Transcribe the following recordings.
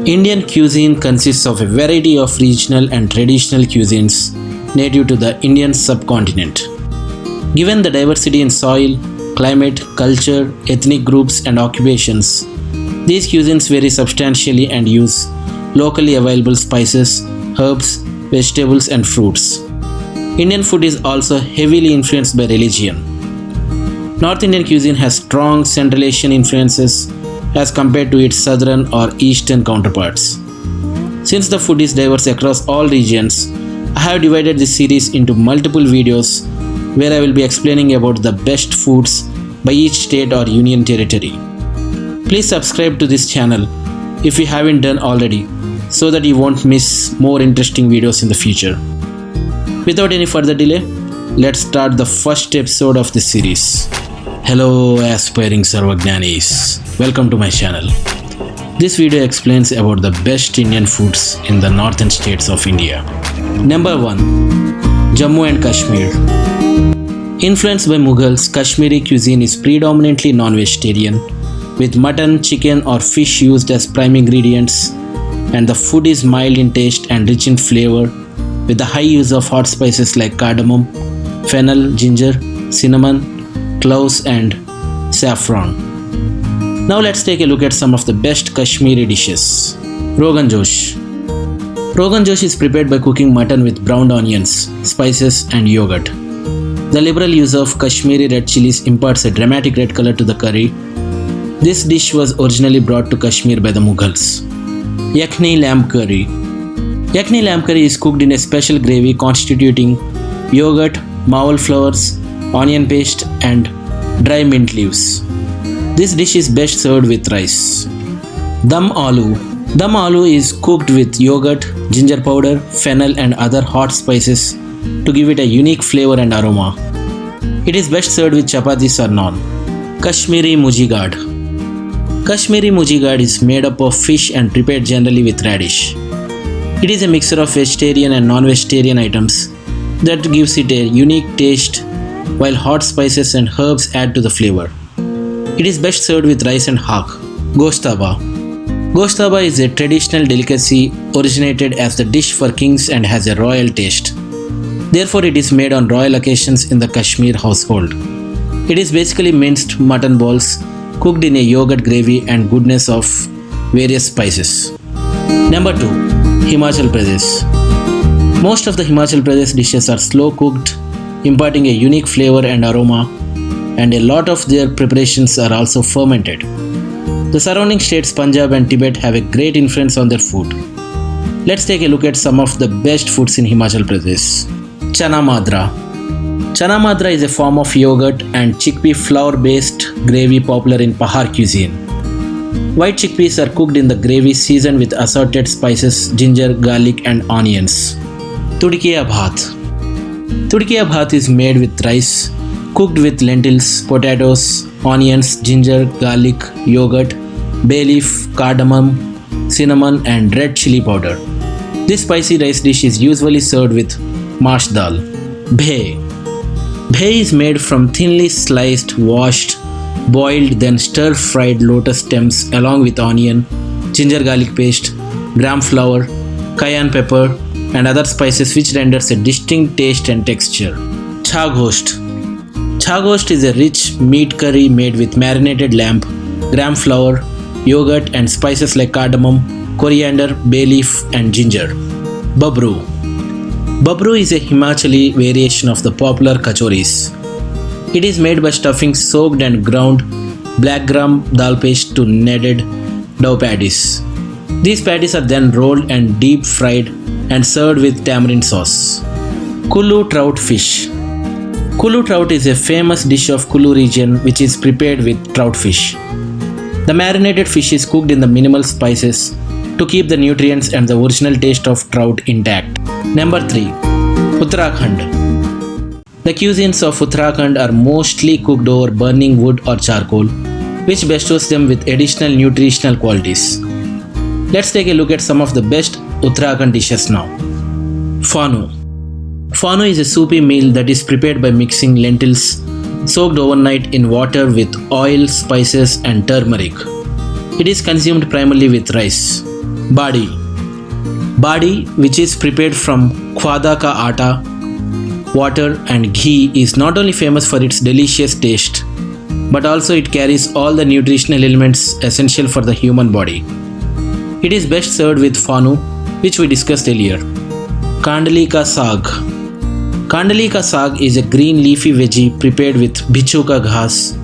Indian cuisine consists of a variety of regional and traditional cuisines native to the Indian subcontinent. Given the diversity in soil, climate, culture, ethnic groups, and occupations, these cuisines vary substantially and use locally available spices, herbs, vegetables, and fruits. Indian food is also heavily influenced by religion. North Indian cuisine has strong Central Asian influences as compared to its southern or eastern counterparts. Since the food is diverse across all regions, I have divided this series into multiple videos where I will be explaining about the best foods by each state or union territory. Please subscribe to this channel if you haven't done already so that you won't miss more interesting videos in the future. Without any further delay, let's start the first episode of this series. Hello aspiring Sarvagnanis, welcome to my channel. This video explains about the best Indian foods in the northern states of India. Number 1. Jammu and Kashmir. Influenced by Mughals, Kashmiri cuisine is predominantly non-vegetarian, with mutton, chicken or fish used as prime ingredients, and the food is mild in taste and rich in flavor, with the high use of hot spices like cardamom, fennel, ginger, cinnamon, cloves and saffron. Now let's take a look at some of the best Kashmiri dishes. Rogan Josh. Rogan Josh is prepared by cooking mutton with browned onions, spices and yogurt. The liberal use of Kashmiri red chilies imparts a dramatic red color to the curry. This dish was originally brought to Kashmir by the Mughals. Yakhni lamb curry. Yakhni lamb curry is cooked in a special gravy constituting yogurt, mawal flowers, onion paste and dry mint leaves. This dish is best served with rice. Dum aloo. Dum aloo is cooked with yogurt, ginger powder, fennel and other hot spices to give it a unique flavor and aroma. It is best served with chapatis or naan. Kashmiri Mujigad. Kashmiri Mujigad is made up of fish and prepared generally with radish. It is a mixture of vegetarian and non-vegetarian items that gives it a unique taste, while hot spices and herbs add to the flavor. It is best served with rice and haq. Goshtaba. Goshtaba is a traditional delicacy originated as the dish for kings and has a royal taste. Therefore, it is made on royal occasions in the Kashmir household. It is basically minced mutton balls cooked in a yogurt gravy and goodness of various spices. Number 2. Himachal Pradesh. Most of the Himachal Pradesh dishes are slow cooked, imparting a unique flavor and aroma, and a lot of their preparations are also fermented. The surrounding states Punjab and Tibet have a great influence on their food. Let's take a look at some of the best foods in Himachal Pradesh. Chana Madra. Chana Madra is a form of yogurt and chickpea flour based gravy popular in Pahar cuisine. White chickpeas are cooked in the gravy seasoned with assorted spices, ginger, garlic and onions. Tudkiya Bhat. Tudkiya Bhat is made with rice, cooked with lentils, potatoes, onions, ginger, garlic, yogurt, bay leaf, cardamom, cinnamon and red chili powder. This spicy rice dish is usually served with mash dal. Bhe. Bhe is made from thinly sliced, washed, boiled then stir-fried lotus stems along with onion, ginger garlic paste, gram flour, cayenne pepper and other spices which renders a distinct taste and texture. Chagosht. Chagosht is a rich meat curry made with marinated lamb, gram flour, yogurt and spices like cardamom, coriander, bay leaf and ginger. Babru. Babru is a Himachali variation of the popular kachoris. It is made by stuffing soaked and ground black gram dal paste to kneaded dough patties. These patties are then rolled and deep fried and served with tamarind sauce. Kullu trout fish. Kullu trout is a famous dish of Kullu region which is prepared with trout fish. The marinated fish is cooked in the minimal spices to keep the nutrients and the original taste of trout intact. Number 3. Uttarakhand. The cuisines of Uttarakhand are mostly cooked over burning wood or charcoal, which bestows them with additional nutritional qualities. Let's take a look at some of the best Uttarakhand dishes now. Fanu. Fanu is a soupy meal that is prepared by mixing lentils soaked overnight in water with oil, spices and turmeric. It is consumed primarily with rice. Badi. Badi, which is prepared from khwada ka atta, water and ghee, is not only famous for its delicious taste, but also it carries all the nutritional elements essential for the human body. It is best served with fanu, which we discussed earlier. Kandali ka saag. Kandali ka saag is a green leafy veggie prepared with bichu ka ghas,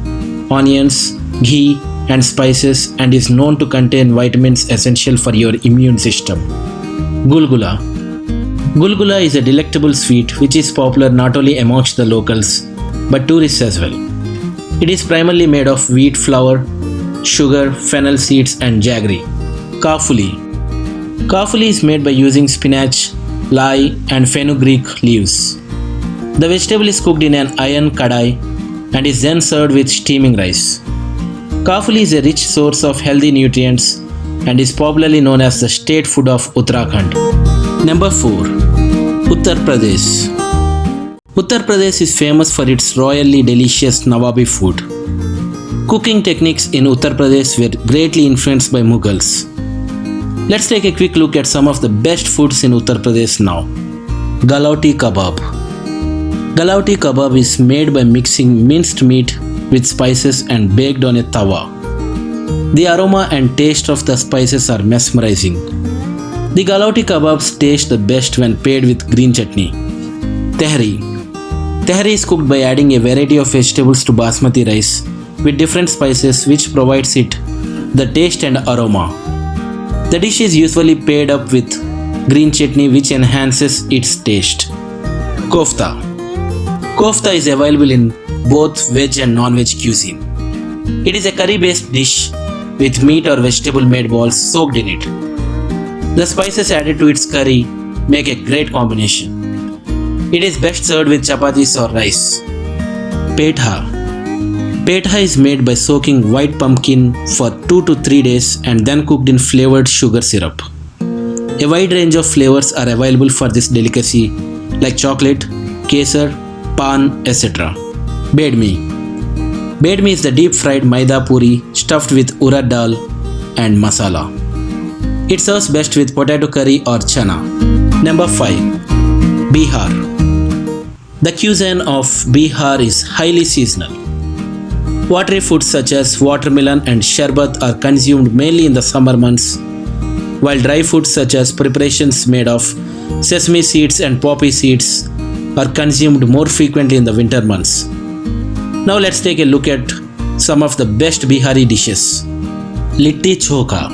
onions, ghee and spices, and is known to contain vitamins essential for your immune system. Gulgula. Gulgula is a delectable sweet which is popular not only amongst the locals but tourists as well. It is primarily made of wheat flour, sugar, fennel seeds and jaggery. Kafuli. Kafuli is made by using spinach, lye and fenugreek leaves. The vegetable is cooked in an iron kadai and is then served with steaming rice. Kafuli is a rich source of healthy nutrients and is popularly known as the state food of Uttarakhand. Number 4. Uttar Pradesh. Uttar Pradesh is famous for its royally delicious Nawabi food. Cooking techniques in Uttar Pradesh were greatly influenced by Mughals. Let's take a quick look at some of the best foods in Uttar Pradesh now. Galauti Kebab. Galauti Kebab is made by mixing minced meat with spices and baked on a tawa. The aroma and taste of the spices are mesmerizing. The Galauti kebabs taste the best when paired with green chutney. Tehri. Tehri is cooked by adding a variety of vegetables to basmati rice with different spices which provides it the taste and aroma. The dish is usually paired up with green chutney which enhances its taste. Kofta. Kofta is available in both veg and non-veg cuisine. It is a curry-based dish with meat or vegetable-made balls soaked in it. The spices added to its curry make a great combination. It is best served with chapatis or rice. Petha. Petha is made by soaking white pumpkin for 2 to 3 days and then cooked in flavored sugar syrup. A wide range of flavors are available for this delicacy like chocolate, kesar, pan, etc. Bedmi. Bedmi is the deep fried maida puri stuffed with urad dal and masala. It serves best with potato curry or chana. Number 5. Bihar. The cuisine of Bihar is highly seasonal. Watery foods such as watermelon and sharbat are consumed mainly in the summer months, while dry foods such as preparations made of sesame seeds and poppy seeds are consumed more frequently in the winter months. Now let's take a look at some of the best Bihari dishes. Litti Chokha.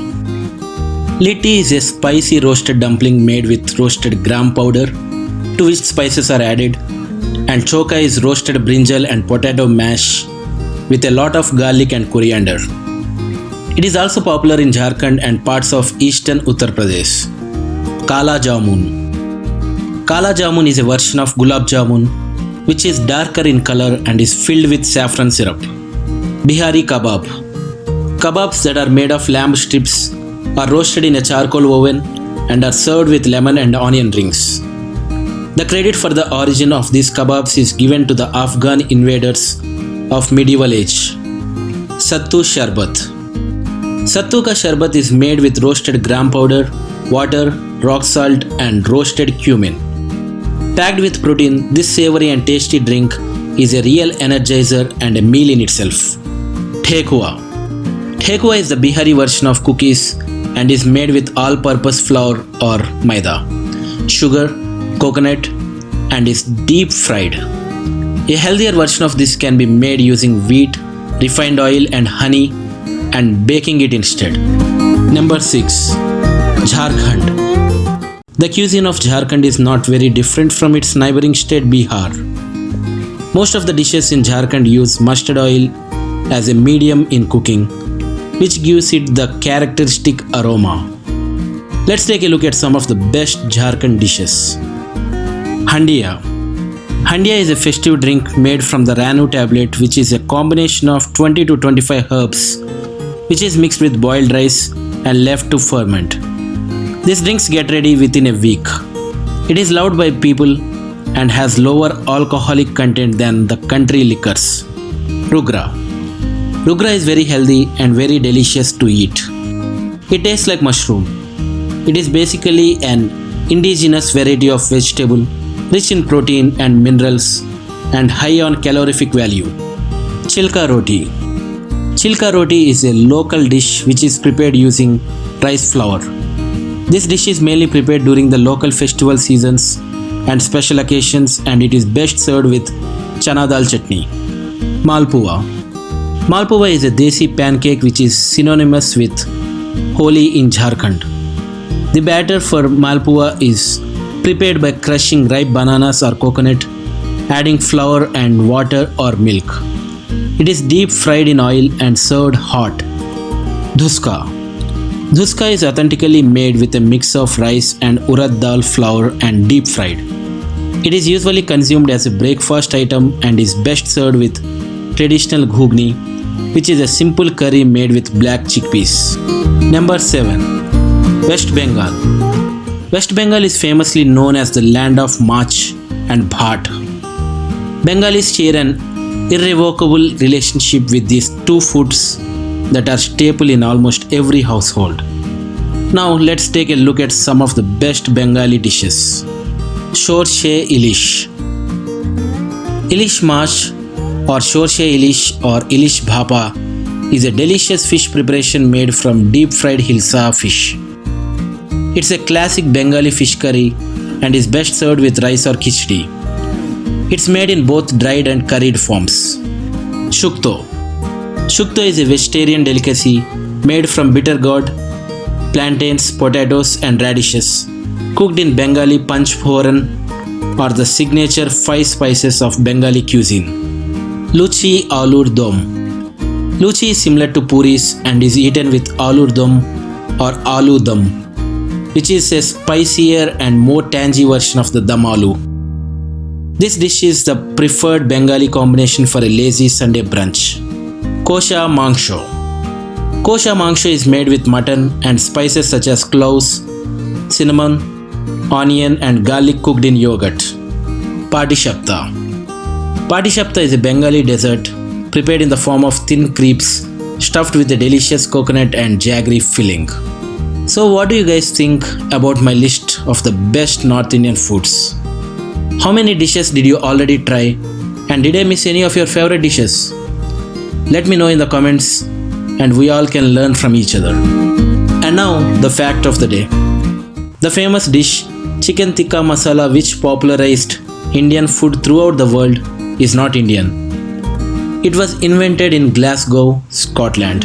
Litti is a spicy roasted dumpling made with roasted gram powder to which spices are added, and chokha is roasted brinjal and potato mash with a lot of garlic and coriander. It is also popular in Jharkhand and parts of eastern Uttar Pradesh. Kala Jamun. Kala Jamun is a version of Gulab Jamun which is darker in color and is filled with saffron syrup. Bihari Kebab. Kebabs that are made of lamb strips are roasted in a charcoal oven and are served with lemon and onion rings. The credit for the origin of these kebabs is given to the Afghan invaders of medieval age. Sattu Sharbat. Sattu ka sharbat is made with roasted gram powder, water, rock salt and roasted cumin. Packed with protein, this savory and tasty drink is a real energizer and a meal in itself. Thekua. Thekua is the Bihari version of cookies and is made with all-purpose flour or maida, sugar, coconut and is deep fried. A healthier version of this can be made using wheat, refined oil and honey and baking it instead. Number 6. Jharkhand. The cuisine of Jharkhand is not very different from its neighboring state Bihar. Most of the dishes in Jharkhand use mustard oil as a medium in cooking, which gives it the characteristic aroma. Let's take a look at some of the best Jharkhand dishes. Handia. Handia is a festive drink made from the Ranu tablet, which is a combination of 20 to 25 herbs, which is mixed with boiled rice and left to ferment. These drinks get ready within a week. It is loved by people and has lower alcoholic content than the country liquors. Rugra. Rugra is very healthy and very delicious to eat. It tastes like mushroom. It is basically an indigenous variety of vegetable rich in protein and minerals and high on calorific value. Chilka roti. Chilka roti is a local dish which is prepared using rice flour. This dish is mainly prepared during the local festival seasons and special occasions, and it is best served with chana dal chutney. Malpua. Malpua is a desi pancake which is synonymous with Holi in Jharkhand. The batter for Malpua is prepared by crushing ripe bananas or coconut, adding flour and water or milk. It is deep fried in oil and served hot. Dhuska. Dhuska is authentically made with a mix of rice and urad dal flour and deep fried. It is usually consumed as a breakfast item and is best served with traditional ghugni, which is a simple curry made with black chickpeas. Number 7. West Bengal. West Bengal is famously known as the land of Mach and Bhat. Bengalis share an irrevocable relationship with these two foods that are staple in almost every household. Now let's take a look at some of the best Bengali dishes. Shorshe Ilish. Ilish Mash or Shorshe Ilish or Ilish Bhapa is a delicious fish preparation made from deep fried hilsa fish. It's a classic Bengali fish curry and is best served with rice or khichdi. It's made in both dried and curried forms. Shukto. Shukto is a vegetarian delicacy made from bitter gourd, plantains, potatoes and radishes, cooked in Bengali panch phoran or the signature 5 spices of Bengali cuisine. Luchi Alur Dom. Luchi is similar to puris and is eaten with alur dum or aloo dum, which is a spicier and more tangy version of the dum aloo. This dish is the preferred Bengali combination for a lazy Sunday brunch. Kosha Mangsho. Kosha Mangsho is made with mutton and spices such as cloves, cinnamon, onion and garlic cooked in yogurt. Patishapta. Patishapta is a Bengali dessert prepared in the form of thin crepes stuffed with a delicious coconut and jaggery filling. So what do you guys think about my list of the best North Indian foods? How many dishes did you already try, and did I miss any of your favorite dishes? Let me know in the comments and we all can learn from each other. And now the fact of the day. The famous dish chicken tikka masala, which popularized Indian food throughout the world, is not Indian. It was invented in Glasgow, Scotland.